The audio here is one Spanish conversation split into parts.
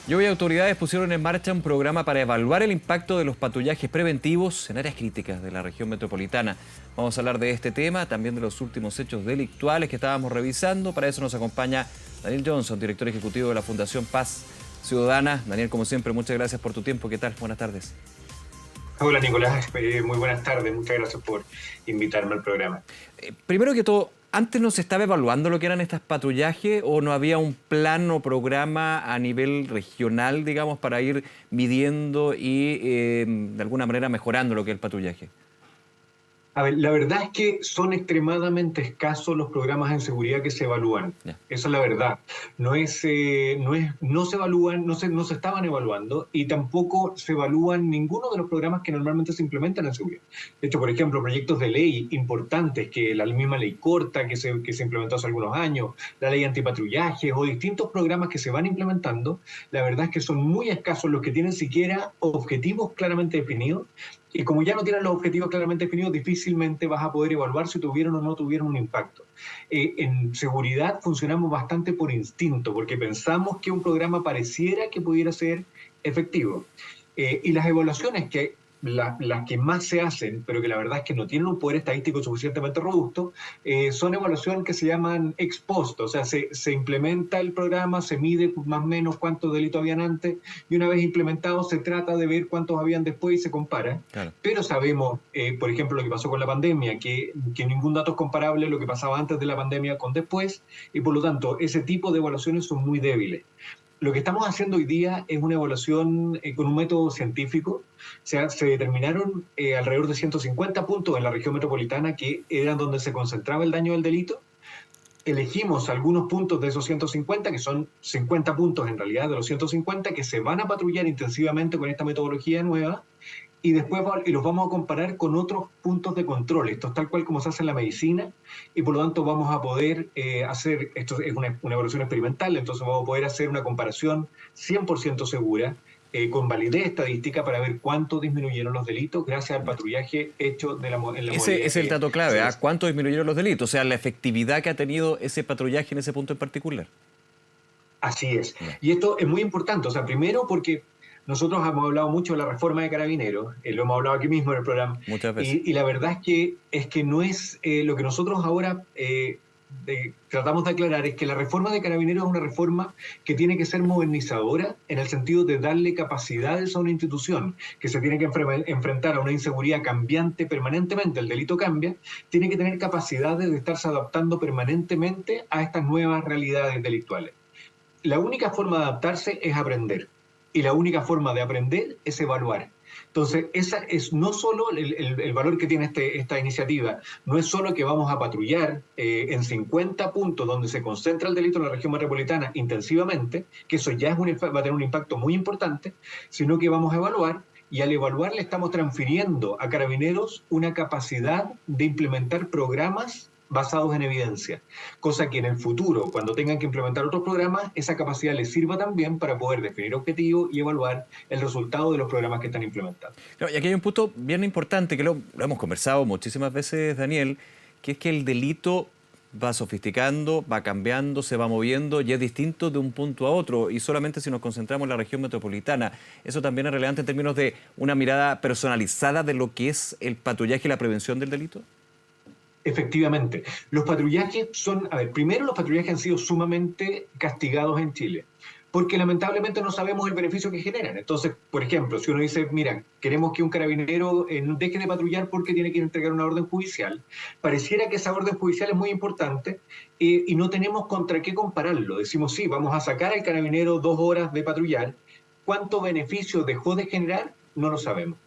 Y hoy autoridades pusieron en marcha un programa para evaluar el impacto de los patrullajes preventivos en áreas críticas de la región metropolitana. Vamos a hablar de este tema, también de los últimos hechos delictuales que estábamos revisando. Para eso nos acompaña Daniel Johnson, director ejecutivo de la Fundación Paz Ciudadana. Daniel, como siempre, muchas gracias por tu tiempo. ¿Qué tal? Buenas tardes. Hola Nicolás, muy buenas tardes. Muchas gracias por invitarme al programa. Primero que todo, ¿antes no se estaba evaluando lo que eran estos patrullajes o no había un plan o programa a nivel regional, digamos, para ir midiendo y de alguna manera mejorando lo que es el patrullaje? A ver, la verdad es que son extremadamente escasos los programas en seguridad que se evalúan. Ya. Esa es la verdad. No se evalúan, no se estaban evaluando y tampoco se evalúan ninguno de los programas que normalmente se implementan en seguridad. De hecho, por ejemplo, proyectos de ley importantes, que la misma ley corta que se implementó hace algunos años, la ley antipatrullaje o distintos programas que se van implementando, la verdad es que son muy escasos los que tienen siquiera objetivos claramente definidos. Y como ya no tienen los objetivos claramente definidos, difícilmente vas a poder evaluar si tuvieron o no tuvieron un impacto. En seguridad funcionamos bastante por instinto, porque pensamos que un programa pareciera que pudiera ser efectivo. Y las evaluaciones las que más se hacen, pero que la verdad es que no tienen un poder estadístico suficientemente robusto, son evaluaciones que se llaman ex post, o sea, se implementa el programa, se mide más o menos cuántos delitos habían antes, y una vez implementado se trata de ver cuántos habían después y se compara. Claro. Pero sabemos, por ejemplo, lo que pasó con la pandemia, que ningún dato es comparable a lo que pasaba antes de la pandemia con después, y por lo tanto, ese tipo de evaluaciones son muy débiles. Lo que estamos haciendo hoy día es una evaluación con un método científico. O sea, se determinaron alrededor de 150 puntos en la región metropolitana que eran donde se concentraba el daño del delito. Elegimos algunos puntos de esos 150, que son 50 puntos en realidad de los 150, que se van a patrullar intensivamente con esta metodología nueva, y después los vamos a comparar con otros puntos de control. Esto es tal cual como se hace en la medicina, y por lo tanto vamos a poder hacer, esto es una evaluación experimental, entonces vamos a poder hacer una comparación 100% segura, con validez estadística para ver cuánto disminuyeron los delitos gracias al patrullaje hecho en la modalidad. Ese es el dato clave, ¿ah? ¿Cuánto disminuyeron los delitos? O sea, la efectividad que ha tenido ese patrullaje en ese punto en particular. Así es. Ya. Y esto es muy importante. O sea, primero porque nosotros hemos hablado mucho de la reforma de Carabineros, lo hemos hablado aquí mismo en el programa, Muchas veces. y la verdad es que no es lo que nosotros ahora tratamos de aclarar, es que la reforma de Carabineros es una reforma que tiene que ser modernizadora en el sentido de darle capacidades a una institución que se tiene que enfrentar a una inseguridad cambiante permanentemente, el delito cambia, tiene que tener capacidades de estarse adaptando permanentemente a estas nuevas realidades delictuales. La única forma de adaptarse es aprender. Y la única forma de aprender es evaluar. Entonces, esa es no solo el valor que tiene esta iniciativa, no es solo que vamos a patrullar en 50 puntos donde se concentra el delito en la región metropolitana intensivamente, que eso ya va a tener un impacto muy importante, sino que vamos a evaluar, y al evaluar le estamos transfiriendo a Carabineros una capacidad de implementar programas basados en evidencia, cosa que en el futuro, cuando tengan que implementar otros programas, esa capacidad les sirva también para poder definir objetivos y evaluar el resultado de los programas que están implementando. Claro, y aquí hay un punto bien importante que lo hemos conversado muchísimas veces, Daniel, que es que el delito va sofisticando, va cambiando, se va moviendo y es distinto de un punto a otro. Y solamente si nos concentramos en la región metropolitana, eso también es relevante en términos de una mirada personalizada de lo que es el patrullaje y la prevención del delito. Efectivamente, los patrullajes son, a ver, primero los patrullajes han sido sumamente castigados en Chile, porque lamentablemente no sabemos el beneficio que generan. Entonces, por ejemplo, si uno dice, mira, queremos que un carabinero deje de patrullar porque tiene que entregar una orden judicial, pareciera que esa orden judicial es muy importante y no tenemos contra qué compararlo. Decimos, sí, vamos a sacar al carabinero 2 horas de patrullar. ¿Cuánto beneficio dejó de generar? No lo sabemos.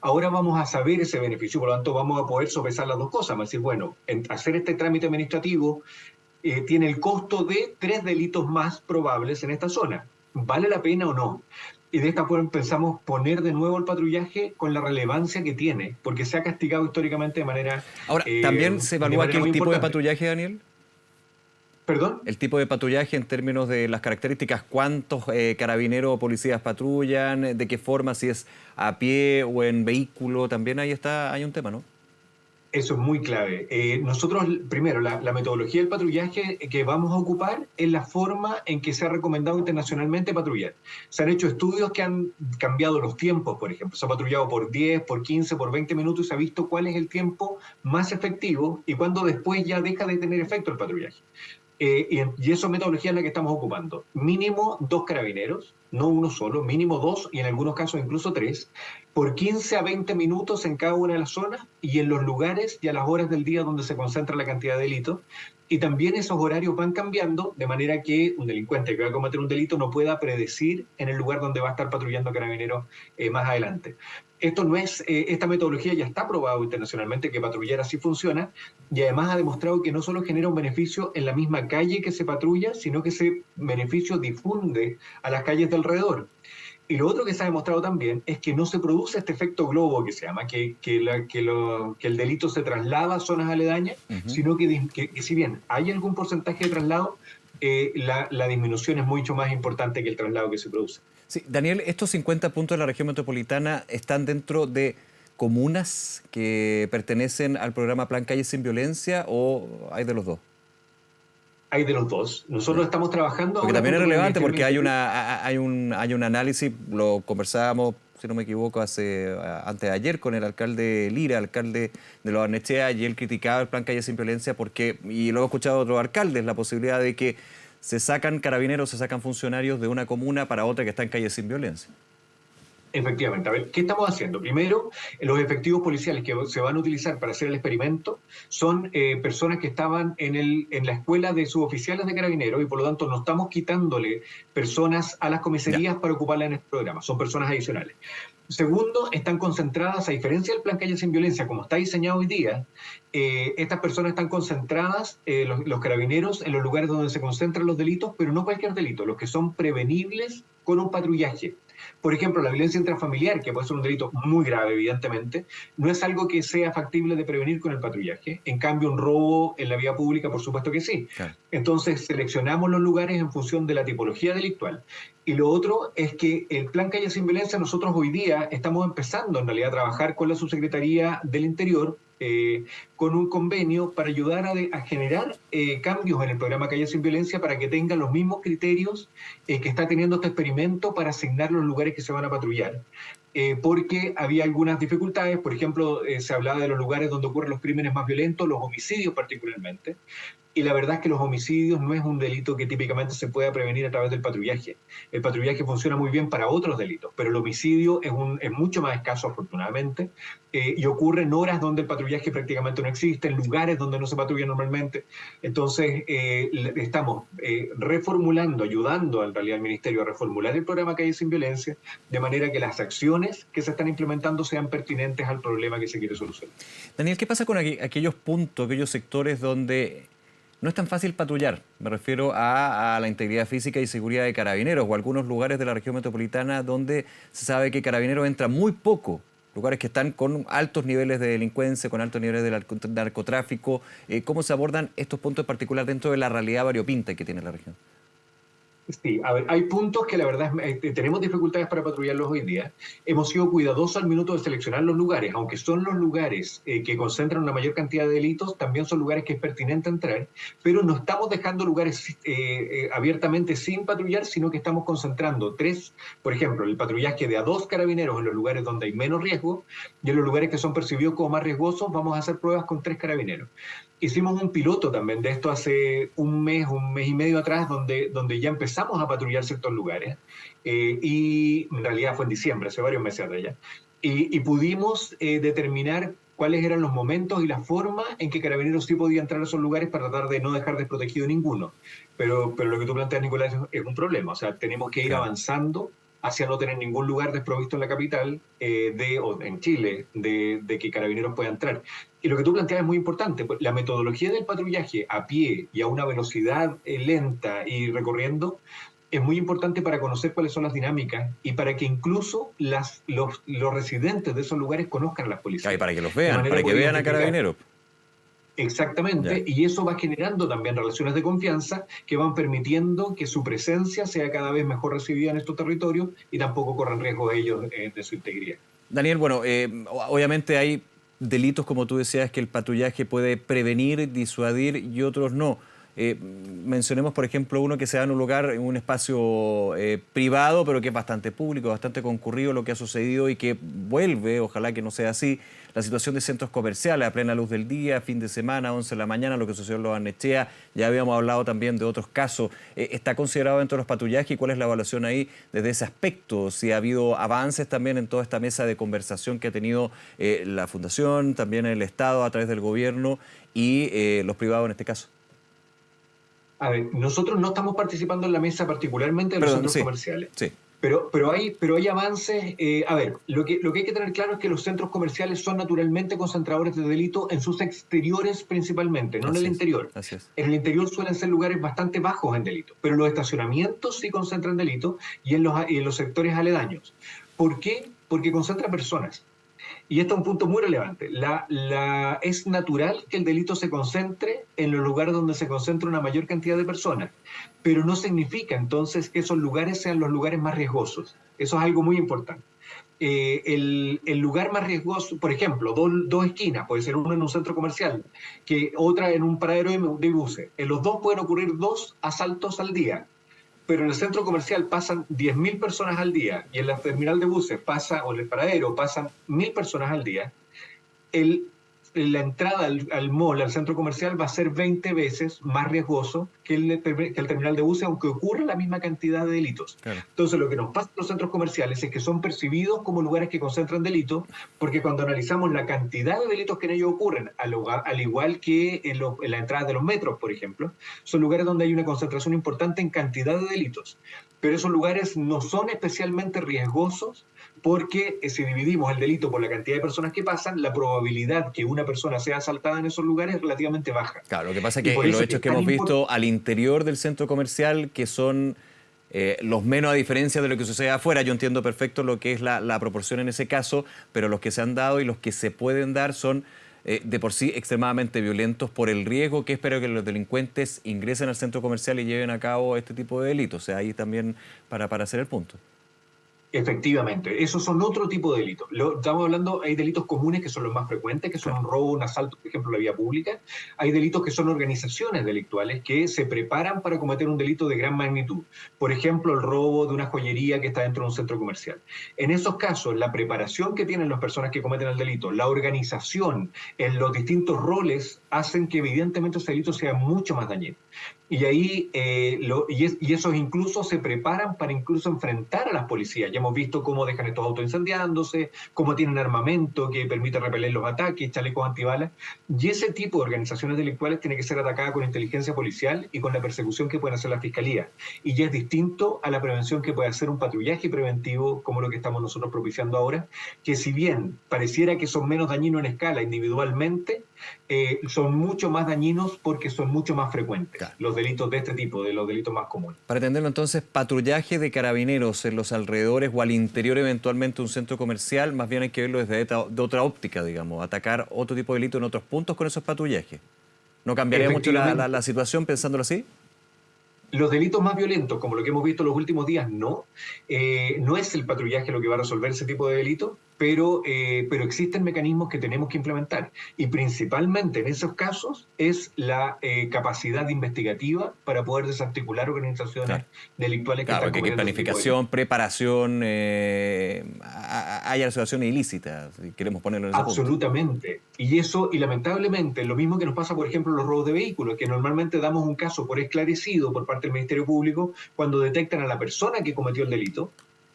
Ahora vamos a saber ese beneficio, por lo tanto vamos a poder sopesar las dos cosas. Vamos a decir, bueno, hacer este trámite administrativo tiene el costo de 3 delitos más probables en esta zona. ¿Vale la pena o no? Y de esta forma pensamos poner de nuevo el patrullaje con la relevancia que tiene, porque se ha castigado históricamente de manera Ahora, ¿también se evalúa aquí el tipo de patrullaje, Daniel? ¿Perdón? El tipo de patrullaje en términos de las características, cuántos carabineros o policías patrullan, de qué forma, si es a pie o en vehículo, también ahí está, hay un tema, ¿no? Eso es muy clave. Nosotros, primero, la metodología del patrullaje que vamos a ocupar es la forma en que se ha recomendado internacionalmente patrullar. Se han hecho estudios que han cambiado los tiempos, por ejemplo. Se ha patrullado por 10, por 15, por 20 minutos y se ha visto cuál es el tiempo más efectivo y cuándo después ya deja de tener efecto el patrullaje. Y esa metodología es la que estamos ocupando. Mínimo 2 carabineros, no uno solo, mínimo 2 y en algunos casos incluso 3, por 15 a 20 minutos en cada una de las zonas y en los lugares y a las horas del día donde se concentra la cantidad de delitos. Y también esos horarios van cambiando de manera que un delincuente que va a cometer un delito no pueda predecir en el lugar donde va a estar patrullando carabineros más adelante. Esto no es, esta metodología ya está probado internacionalmente que patrullar así funciona y además ha demostrado que no solo genera un beneficio en la misma calle que se patrulla, sino que ese beneficio difunde a las calles de alrededor. Y lo otro que se ha demostrado también es que no se produce este efecto globo que se llama, que el delito se traslada a zonas aledañas, sino que si bien hay algún porcentaje de traslado, la disminución es mucho más importante que el traslado que se produce. Sí, Daniel, ¿estos 50 puntos de la región metropolitana están dentro de comunas que pertenecen al programa Plan Calles Sin Violencia o hay de los dos? Hay de los dos. Nosotros estamos trabajando porque ahora también es relevante porque hay un hay un análisis, lo conversábamos, si no me equivoco, antes de ayer con el alcalde Lira, alcalde de Lo Barnechea, y él criticaba el Plan Calles Sin Violencia porque, y luego he escuchado a otros alcaldes, la posibilidad de que se sacan carabineros, se sacan funcionarios de una comuna para otra que está en Calles Sin Violencia. Efectivamente. A ver, ¿qué estamos haciendo? Primero, los efectivos policiales que se van a utilizar para hacer el experimento son personas que estaban en la escuela de suboficiales de carabineros y por lo tanto no estamos quitándole personas a las comisarías para ocuparlas en este programa. Son personas adicionales. Segundo, están concentradas, a diferencia del Plan Calles Sin Violencia, como está diseñado hoy día, estas personas están concentradas, los carabineros, en los lugares donde se concentran los delitos, pero no cualquier delito, los que son prevenibles con un patrullaje. Por ejemplo, la violencia intrafamiliar, que puede ser un delito muy grave, evidentemente, no es algo que sea factible de prevenir con el patrullaje. En cambio, un robo en la vía pública, por supuesto que sí. Claro. Entonces, seleccionamos los lugares en función de la tipología delictual. Y lo otro es que el Plan Calles Sin Violencia, nosotros hoy día estamos empezando en realidad a trabajar con la Subsecretaría del Interior, con un convenio para ayudar a generar cambios en el programa Calles Sin Violencia para que tengan los mismos criterios que está teniendo este experimento para asignar los lugares que se van a patrullar. Porque había algunas dificultades, por ejemplo, se hablaba de los lugares donde ocurren los crímenes más violentos, los homicidios particularmente, y la verdad es que los homicidios no es un delito que típicamente se pueda prevenir a través del patrullaje. El patrullaje funciona muy bien para otros delitos, pero el homicidio es mucho más escaso, afortunadamente, y ocurre en horas donde el patrullaje prácticamente no existe, en lugares donde no se patrulla normalmente. Entonces, estamos reformulando, ayudando en realidad al Ministerio a reformular el programa Calles Sin Violencia, de manera que las acciones que se están implementando sean pertinentes al problema que se quiere solucionar. Daniel, ¿qué pasa con aquellos puntos, aquellos sectores donde no es tan fácil patrullar? Me refiero a la integridad física y seguridad de carabineros o algunos lugares de la región metropolitana donde se sabe que carabineros entra muy poco, lugares que están con altos niveles de delincuencia, con altos niveles de narcotráfico. ¿Cómo se abordan estos puntos en particular dentro de la realidad variopinta que tiene la región? Sí, a ver, hay puntos que la verdad tenemos dificultades para patrullarlos hoy día. Hemos sido cuidadosos al minuto de seleccionar los lugares, aunque son los lugares que concentran una mayor cantidad de delitos, también son lugares que es pertinente entrar, pero no estamos dejando lugares abiertamente sin patrullar, sino que estamos concentrando 3, por ejemplo, el patrullaje de a 2 carabineros en los lugares donde hay menos riesgo y en los lugares que son percibidos como más riesgosos vamos a hacer pruebas con 3 carabineros. Hicimos un piloto también de esto hace un mes y medio atrás, donde ya empezamos a patrullar ciertos lugares, y en realidad fue en diciembre, hace varios meses atrás ya, y pudimos determinar cuáles eran los momentos y la forma en que Carabineros sí podía entrar a esos lugares para tratar de no dejar desprotegido ninguno. Pero lo que tú planteas, Nicolás, es un problema. O sea, tenemos que ir avanzando hacia no tener ningún lugar desprovisto en la capital o en Chile de que Carabineros pueda entrar. Y lo que tú planteas es muy importante. La metodología del patrullaje a pie y a una velocidad lenta y recorriendo es muy importante para conocer cuáles son las dinámicas y para que incluso los residentes de esos lugares conozcan a las policías. Y para que los vean, para que vean a Carabineros. Exactamente, y eso va generando también relaciones de confianza que van permitiendo que su presencia sea cada vez mejor recibida en estos territorios y tampoco corran riesgo ellos de su integridad. Daniel, bueno, obviamente hay delitos, como tú decías, que el patrullaje puede prevenir, disuadir y otros no. Mencionemos, por ejemplo, uno que se da en un lugar, en un espacio privado, pero que es bastante público, bastante concurrido lo que ha sucedido y que vuelve, ojalá que no sea así, la situación de centros comerciales a plena luz del día, fin de semana, 11 de la mañana, lo que sucedió en Los Barnechea. Ya habíamos hablado también de otros casos. ¿Está considerado dentro de los patrullajes y cuál es la evaluación ahí desde ese aspecto? Si ha habido avances también en toda esta mesa de conversación que ha tenido la Fundación, también el Estado a través del gobierno y los privados en este caso. A ver, nosotros no estamos participando en la mesa particularmente de los centros comerciales. Sí. Pero hay avances. A ver, lo que hay que tener claro es que los centros comerciales son naturalmente concentradores de delito en sus exteriores principalmente, no en el interior. Así es. En el interior suelen ser lugares bastante bajos en delito, pero los estacionamientos sí concentran delito y en los sectores aledaños. ¿Por qué? Porque concentra personas. Y esto es un punto muy relevante. Es natural que el delito se concentre en los lugares donde se concentra una mayor cantidad de personas, pero no significa entonces que esos lugares sean los lugares más riesgosos. Eso es algo muy importante. El lugar más riesgoso, por ejemplo, dos esquinas, puede ser uno en un centro comercial, que otra en un paradero de buses. En los dos pueden ocurrir 2 asaltos al día. Pero en el centro comercial pasan 10.000 personas al día y en la terminal de buses o en el paradero pasan 1.000 personas al día, la entrada al mall, al centro comercial, va a ser 20 veces más riesgoso que el terminal de buses, aunque ocurra la misma cantidad de delitos. Claro. Entonces, lo que nos pasa en los centros comerciales es que son percibidos como lugares que concentran delitos, porque cuando analizamos la cantidad de delitos que en ellos ocurren, al igual que en la entrada de los metros, por ejemplo, son lugares donde hay una concentración importante en cantidad de delitos. Pero esos lugares no son especialmente riesgosos porque si dividimos el delito por la cantidad de personas que pasan, la probabilidad que una persona sea asaltada en esos lugares es relativamente baja. Claro, lo que pasa es que los hechos que hemos visto al interior del centro comercial, que son los menos a diferencia de lo que sucede afuera, yo entiendo perfecto lo que es la proporción en ese caso, pero los que se han dado y los que se pueden dar son de por sí extremadamente violentos por el riesgo que espero que los delincuentes ingresen al centro comercial y lleven a cabo este tipo de delitos. O sea, ahí también para hacer el punto. Efectivamente, esos son otro tipo de delitos. Estamos hablando, hay delitos comunes que son los más frecuentes, que son un robo, un asalto, por ejemplo, en la vía pública. Hay delitos que son organizaciones delictuales que se preparan para cometer un delito de gran magnitud. Por ejemplo, el robo de una joyería que está dentro de un centro comercial. En esos casos, la preparación que tienen las personas que cometen el delito, la organización en los distintos roles, hacen que evidentemente ese delito sea mucho más dañino. Y ahí, esos incluso se preparan para incluso enfrentar a las policías. Ya hemos visto cómo dejan estos autos incendiándose, cómo tienen armamento que permite repeler los ataques, chalecos antibalas. Y ese tipo de organizaciones delictuales tiene que ser atacada con inteligencia policial y con la persecución que puede hacer la fiscalía. Y ya es distinto a la prevención que puede hacer un patrullaje preventivo, como lo que estamos nosotros propiciando ahora, que si bien pareciera que son menos dañinos en escala individualmente, son mucho más dañinos porque son mucho más frecuentes. Claro. Los delitos de este tipo, de los delitos más comunes. Para entenderlo entonces, patrullaje de carabineros en los alrededores o al interior eventualmente de un centro comercial, más bien hay que verlo desde otra óptica, digamos, atacar otro tipo de delito en otros puntos con esos patrullajes. ¿No cambiaría mucho la situación pensándolo así? Los delitos más violentos, como lo que hemos visto en los últimos días, no. No es el patrullaje lo que va a resolver ese tipo de delitos, pero existen mecanismos que tenemos que implementar. Y principalmente en esos casos es la capacidad investigativa para poder desarticular organizaciones delictuales que están cometiendo planificación, preparación, hay asociaciones ilícitas, si queremos ponerlo en ese punto. Absolutamente. Y lamentablemente, lo mismo que nos pasa, por ejemplo, en los robos de vehículos, que normalmente damos un caso por esclarecido por parte del Ministerio Público cuando detectan a la persona que cometió el delito,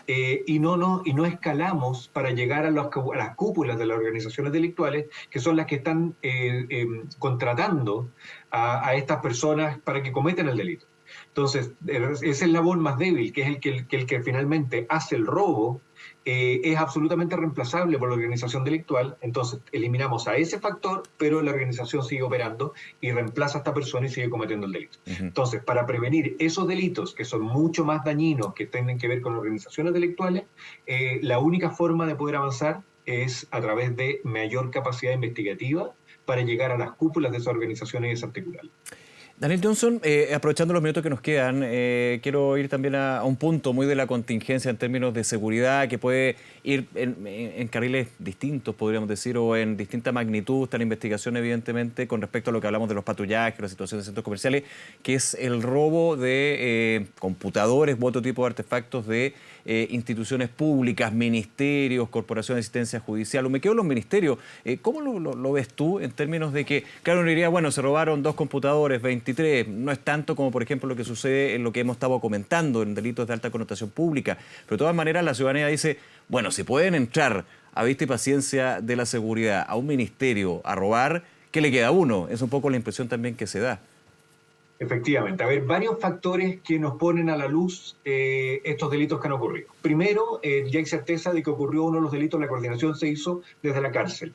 y no escalamos para llegar a las cúpulas de las organizaciones delictuales, que son las que están contratando a estas personas para que cometen el delito. Entonces, ese es el labor más débil, que es el que finalmente hace el robo, es absolutamente reemplazable por la organización delictual. Entonces, eliminamos a ese factor, pero la organización sigue operando y reemplaza a esta persona y sigue cometiendo el delito. Entonces, para prevenir esos delitos que son mucho más dañinos, que tienen que ver con organizaciones delictuales, la única forma de poder avanzar es a través de mayor capacidad investigativa para llegar a las cúpulas de esas organizaciones y desarticularlas. Daniel Johnson, aprovechando los minutos que nos quedan, quiero ir también a un punto muy de la contingencia en términos de seguridad, que puede ir en carriles distintos, podríamos decir, o en distinta magnitud. Está la investigación, evidentemente, con respecto a lo que hablamos de los patrullajes, la situación de centros comerciales, que es el robo de computadores u otro tipo de artefactos de instituciones públicas, ministerios, corporaciones de asistencia judicial. O me quedo en los ministerios. ¿Cómo lo ves tú en términos de que, claro, uno diría, bueno, se robaron 2 computadores, 23, no es tanto como, por ejemplo, lo que sucede en lo que hemos estado comentando, en delitos de alta connotación pública, pero de todas maneras la ciudadanía dice, bueno, si pueden entrar a vista y paciencia de la seguridad a un ministerio a robar, ¿qué le queda a uno? Es un poco la impresión también que se da. Efectivamente, a ver, varios factores que nos ponen a la luz estos delitos que han ocurrido. Primero, ya hay certeza de que ocurrió uno de los delitos, la coordinación se hizo desde la cárcel.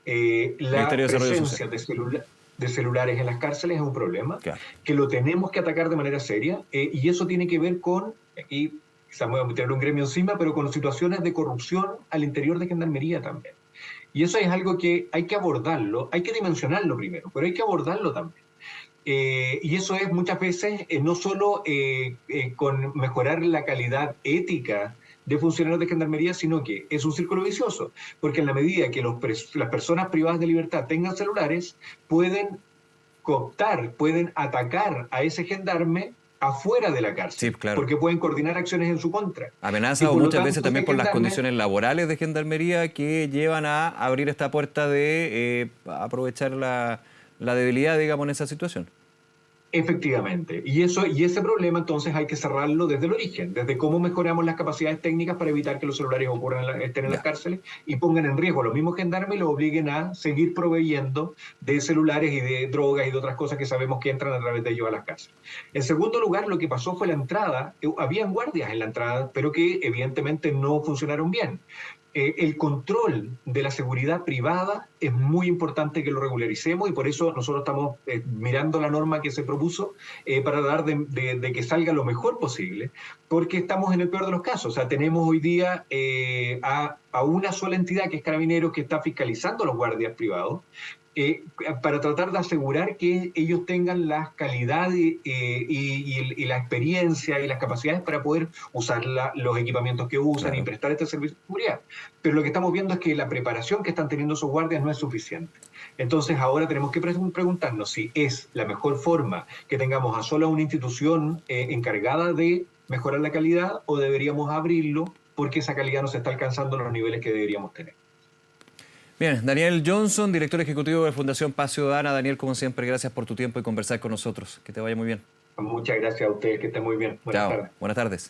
La presencia de celulares en las cárceles es un problema, claro, que lo tenemos que atacar de manera seria, y eso tiene que ver con, aquí quizás me voy a meter un gremio encima, pero con situaciones de corrupción al interior de Gendarmería también. Y eso es algo que hay que abordarlo, hay que dimensionarlo primero, pero hay que abordarlo también. Y eso es muchas veces no solo con mejorar la calidad ética de funcionarios de Gendarmería, sino que es un círculo vicioso, porque en la medida que las personas privadas de libertad tengan celulares, pueden cooptar, pueden atacar a ese gendarme afuera de la cárcel, sí, claro, porque pueden coordinar acciones en su contra. Amenazas o muchas veces también por las condiciones laborales de Gendarmería que llevan a abrir esta puerta de aprovechar la debilidad, digamos, en esa situación. Efectivamente. Y ese problema entonces hay que cerrarlo desde el origen, desde cómo mejoramos las capacidades técnicas para evitar que los celulares estén en las cárceles y pongan en riesgo a los mismos gendarmes y los obliguen a seguir proveyendo de celulares y de drogas y de otras cosas que sabemos que entran a través de ellos a las cárceles. En segundo lugar, lo que pasó fue la entrada. Habían guardias en la entrada, pero que evidentemente no funcionaron bien. El control de la seguridad privada es muy importante que lo regularicemos y por eso nosotros estamos mirando la norma que se propuso para dar de que salga lo mejor posible, porque estamos en el peor de los casos. O sea, tenemos hoy día a una sola entidad que es Carabineros que está fiscalizando a los guardias privados, para tratar de asegurar que ellos tengan la calidad y la experiencia y las capacidades para poder usar los equipamientos que usan, claro, y prestar este servicio de seguridad. Pero lo que estamos viendo es que la preparación que están teniendo esos guardias no es suficiente. Entonces ahora tenemos que preguntarnos si es la mejor forma que tengamos a sola una institución encargada de mejorar la calidad o deberíamos abrirlo porque esa calidad no se está alcanzando a los niveles que deberíamos tener. Bien, Daniel Johnson, director ejecutivo de Fundación Paz Ciudadana. Daniel, como siempre, gracias por tu tiempo y conversar con nosotros. Que te vaya muy bien. Muchas gracias a ustedes, que estén muy bien. Buenas tardes. Buenas tardes.